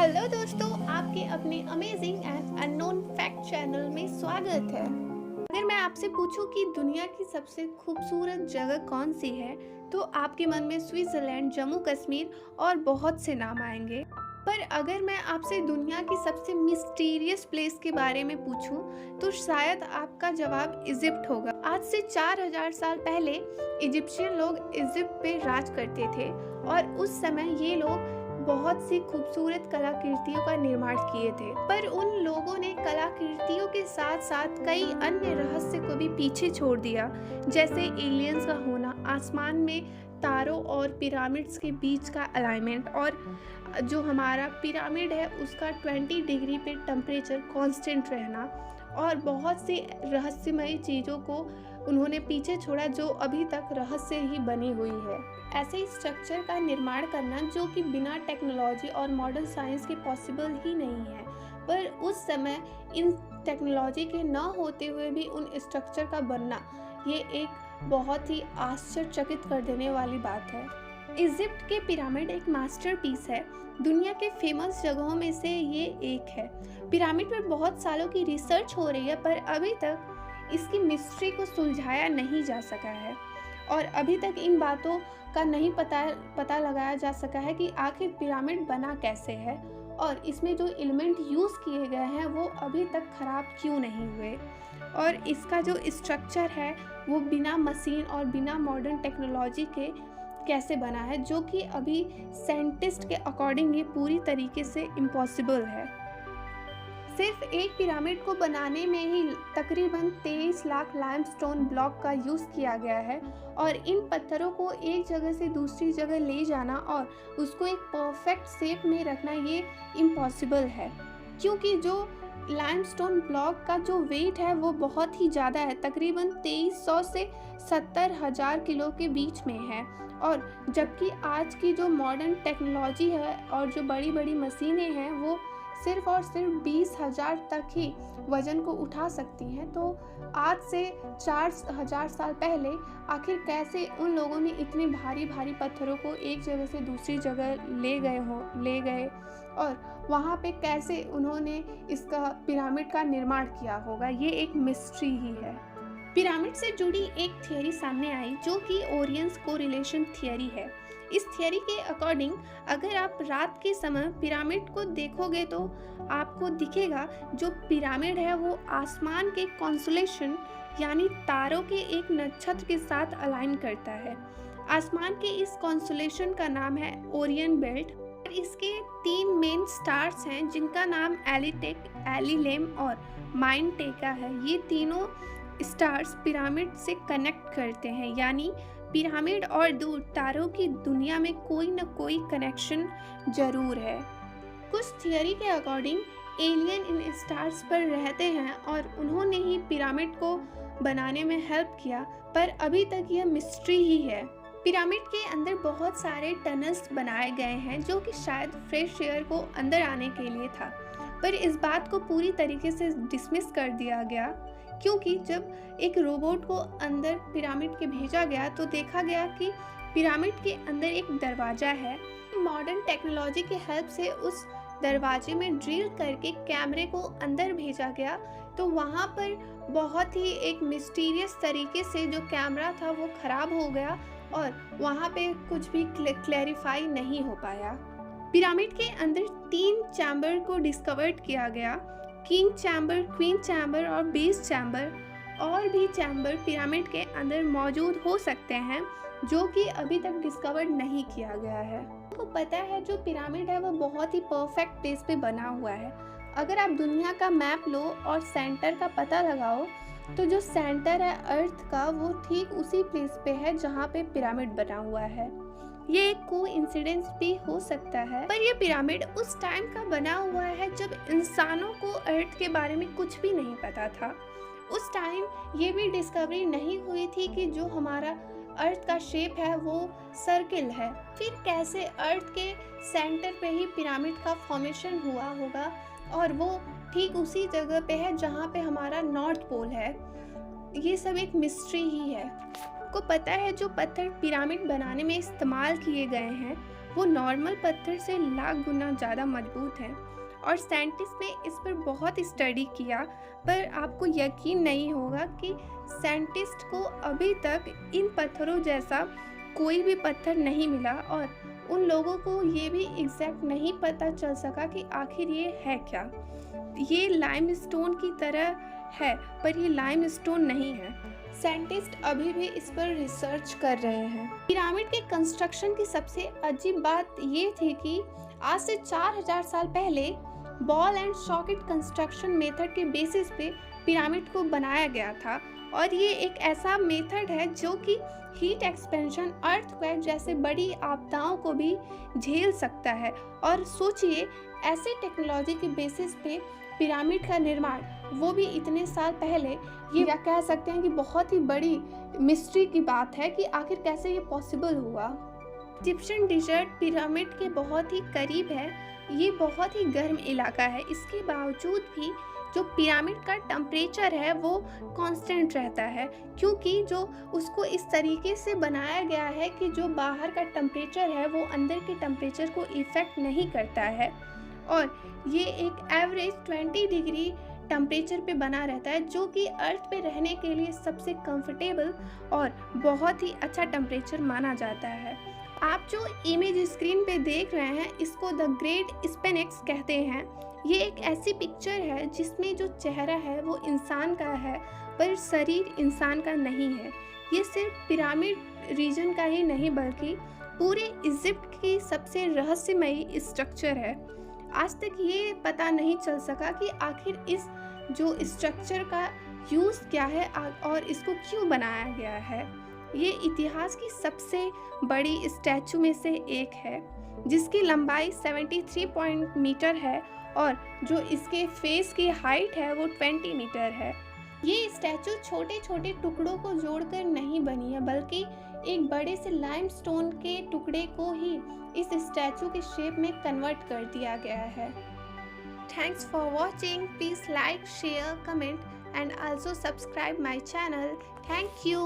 Hello दोस्तों, आपके अपने amazing and unknown fact channel में स्वागत है। अगर मैं आपसे पूछूं कि दुनिया की सबसे खूबसूरत जगह कौन सी है, तो आपके मन में स्विट्जरलैंड, जम्मू कश्मीर और बहुत से नाम आएंगे। पर अगर मैं आपसे दुनिया की सबसे मिस्टीरियस प्लेस के बारे में पूछूं, तो शायद आपका जवाब इजिप्ट होगा। आज से 4000 साल पहले इजिप्शियन लोग इजिप्ट पे राज करते थे और उस समय ये लोग बहुत सी खूबसूरत कलाकृतियों का निर्माण किए थे। पर उन लोगों ने कलाकृतियों के साथ साथ कई अन्य रहस्य को भी पीछे छोड़ दिया, जैसे एलियंस का होना, आसमान में तारों और पिरामिड्स के बीच का अलाइनमेंट, और जो हमारा पिरामिड है उसका 20 डिग्री पे टेम्परेचर कांस्टेंट रहना, और बहुत सी रहस्यमयी चीज़ों को उन्होंने पीछे छोड़ा जो अभी तक रहस्य ही बनी हुई है। ऐसे स्ट्रक्चर का निर्माण करना जो कि बिना टेक्नोलॉजी और मॉडर्न साइंस के पॉसिबल ही नहीं है, पर उस समय इन टेक्नोलॉजी के न होते हुए भी उन स्ट्रक्चर का बनना, ये एक बहुत ही आश्चर्यचकित कर देने वाली बात है। इजिप्ट के पिरामिड एक मास्टरपीस है। दुनिया के फेमस जगहों में से ये एक है। पिरामिड पर बहुत सालों की रिसर्च हो रही है, पर अभी तक इसकी मिस्ट्री को सुलझाया नहीं जा सका है और अभी तक इन बातों का नहीं पता लगाया जा सका है कि आखिर पिरामिड बना कैसे है और इसमें जो एलिमेंट यूज़ किए गए हैं वो अभी तक ख़राब क्यों नहीं हुए, और इसका जो स्ट्रक्चर है वो बिना मशीन और बिना मॉडर्न टेक्नोलॉजी के कैसे बना है, जो कि अभी साइंटिस्ट के अकॉर्डिंग ये पूरी तरीके से इम्पॉसिबल है। सिर्फ एक पिरामिड को बनाने में ही तकरीबन 23 लाख लाइमस्टोन ब्लॉक का यूज़ किया गया है और इन पत्थरों को एक जगह से दूसरी जगह ले जाना और उसको एक परफेक्ट शेप में रखना ये इम्पॉसिबल है, क्योंकि जो लाइमस्टोन ब्लॉक का जो वेट है वो बहुत ही ज़्यादा है, तकरीबन 2300 से 70,000 किलो के बीच में है। और जबकि आज की जो मॉडर्न टेक्नोलॉजी है और जो बड़ी बड़ी मशीनें हैं वो सिर्फ और सिर्फ 20,000 तक ही वज़न को उठा सकती हैं, तो आज से 4000 साल पहले आखिर कैसे उन लोगों ने इतने भारी भारी पत्थरों को एक जगह से दूसरी जगह ले गए और वहाँ पे कैसे उन्होंने इसका पिरामिड का निर्माण किया होगा, ये एक मिस्ट्री ही है। पिरामिड से जुड़ी एक थियरी सामने आई जो कि ओरियंस कोरिलेशन थियरी है। इस थियरी के अकॉर्डिंग अगर आप रात के समय पिरामिड को देखोगे तो आपको दिखेगा जो पिरामिड है वो आसमान के कॉन्स्टेलेशन यानी तारों के एक नक्षत्र के साथ अलाइन करता है। आसमान के इस कॉन्स्टेलेशन का नाम है ओरियन बेल्ट और इसके 3 मेन स्टार्स हैं जिनका नाम एलिटेक, एलिलेम और माइनटेका है। ये तीनों स्टार्स पिरामिड से कनेक्ट करते हैं, यानी पिरामिड और दूर तारों की दुनिया में कोई न कोई कनेक्शन जरूर है। कुछ थियरी के अकॉर्डिंग एलियन इन स्टार्स पर रहते हैं और उन्होंने ही पिरामिड को बनाने में हेल्प किया, पर अभी तक यह मिस्ट्री ही है। पिरामिड के अंदर बहुत सारे टनल्स बनाए गए हैं जो कि शायद फ्रेश एयर को अंदर आने के लिए था, पर इस बात को पूरी तरीके से डिसमिस कर दिया गया, क्योंकि जब एक रोबोट को अंदर पिरामिड के भेजा गया तो देखा गया कि पिरामिड के अंदर एक दरवाज़ा है। मॉडर्न टेक्नोलॉजी की हेल्प से उस दरवाजे में ड्रिल करके कैमरे को अंदर भेजा गया, तो वहाँ पर बहुत ही एक मिस्टीरियस तरीके से जो कैमरा था वो ख़राब हो गया और वहाँ पे कुछ भी क्लैरिफाई नहीं हो पाया। पिरामिड के अंदर 3 चैम्बर को डिस्कवर्ड किया गया, किंग चैम्बर, क्वीन चैम्बर और बेस चैम्बर। और भी चैम्बर पिरामिड के अंदर मौजूद हो सकते हैं जो कि अभी तक डिस्कवर्ड नहीं किया गया है। आपको पता है जो पिरामिड है वो बहुत ही परफेक्ट प्लेस पे बना हुआ है। अगर आप दुनिया का मैप लो और सेंटर का पता लगाओ तो जो सेंटर है अर्थ का वो ठीक उसी प्लेस पे है जहाँ पे पिरामिड बना हुआ है। ये एक कोइंसिडेंस भी हो सकता है, पर ये पिरामिड उस टाइम का बना हुआ है जब इंसानों को अर्थ के बारे में कुछ भी नहीं पता था। उस टाइम ये भी डिस्कवरी नहीं हुई थी कि जो हमारा अर्थ का शेप है वो सर्किल है। फिर कैसे अर्थ के सेंटर पे ही पिरामिड का फॉर्मेशन हुआ होगा और वो ठीक उसी जगह पे है जहाँ पे हमारा नॉर्थ पोल है, ये सब एक मिस्ट्री ही है। आपको पता है जो पत्थर पिरामिड बनाने में इस्तेमाल किए गए हैं वो नॉर्मल पत्थर से लाख गुना ज़्यादा मजबूत है। और साइंटिस्ट ने इस पर बहुत स्टडी किया, पर आपको यकीन नहीं होगा कि साइंटिस्ट को अभी तक इन पत्थरों जैसा कोई भी पत्थर नहीं मिला, और उन लोगों को ये भी एग्जैक्ट नहीं पता चल सका कि आखिर ये है क्या। ये लाइमस्टोन की तरह है, पर ये लाइमस्टोन नहीं है। साइंटिस्ट अभी भी इस पर रिसर्च कर रहे हैं। पिरामिड के कंस्ट्रक्शन की सबसे अजीब बात ये थी कि आज से 4000 साल पहले ball and socket construction method के बेसिस पे पिरामिड को बनाया गया था। और ये एक ऐसा मेथड है जो कि हीट एक्सपेंशन, अर्थक्वेक जैसे बड़ी आपदाओं को भी झेल सकता है। और सोचिए, ऐसे टेक्नोलॉजी के बेसिस पे पिरामिड का निर्माण, वो भी इतने साल पहले, ये क्या कह सकते हैं कि बहुत ही बड़ी मिस्ट्री की बात है कि आखिर कैसे ये पॉसिबल हुआ। इजिप्शियन डिजर्ट पिरामिड के बहुत ही करीब है। ये बहुत ही गर्म इलाका है। इसके बावजूद भी जो पिरामिड का टेम्परेचर है वो कांस्टेंट रहता है, क्योंकि जो उसको इस तरीके से बनाया गया है कि जो बाहर का टेम्परेचर है वो अंदर के टेम्परेचर को इफ़ेक्ट नहीं करता है। और ये एक एवरेज 20 डिग्री टेम्परेचर पे बना रहता है, जो कि अर्थ पे रहने के लिए सबसे कंफर्टेबल और बहुत ही अच्छा टेम्परेचर माना जाता है। आप जो इमेज स्क्रीन पे देख रहे हैं, इसको द ग्रेट स्फिंक्स कहते हैं। ये एक ऐसी पिक्चर है जिसमें जो चेहरा है वो इंसान का है, पर शरीर इंसान का नहीं है। ये सिर्फ पिरामिड रीजन का ही नहीं बल्कि पूरे इजिप्ट की सबसे रहस्यमयी स्ट्रक्चर है। आज तक ये पता नहीं चल सका कि आखिर इस जो स्ट्रक्चर का यूज़ क्या है और इसको क्यों बनाया गया है। ये इतिहास की सबसे बड़ी स्टैचू में से एक है, जिसकी लंबाई 73 मीटर है और जो इसके फेस की हाइट है वो 20 मीटर है। ये स्टैचू छोटे छोटे टुकड़ों को जोड़कर नहीं बनी है, बल्कि एक बड़े से लाइमस्टोन के टुकड़े को ही इस स्टैचू के शेप में कन्वर्ट कर दिया गया है। Thanks for watching. Please like, share, comment and also subscribe my channel. Thank you.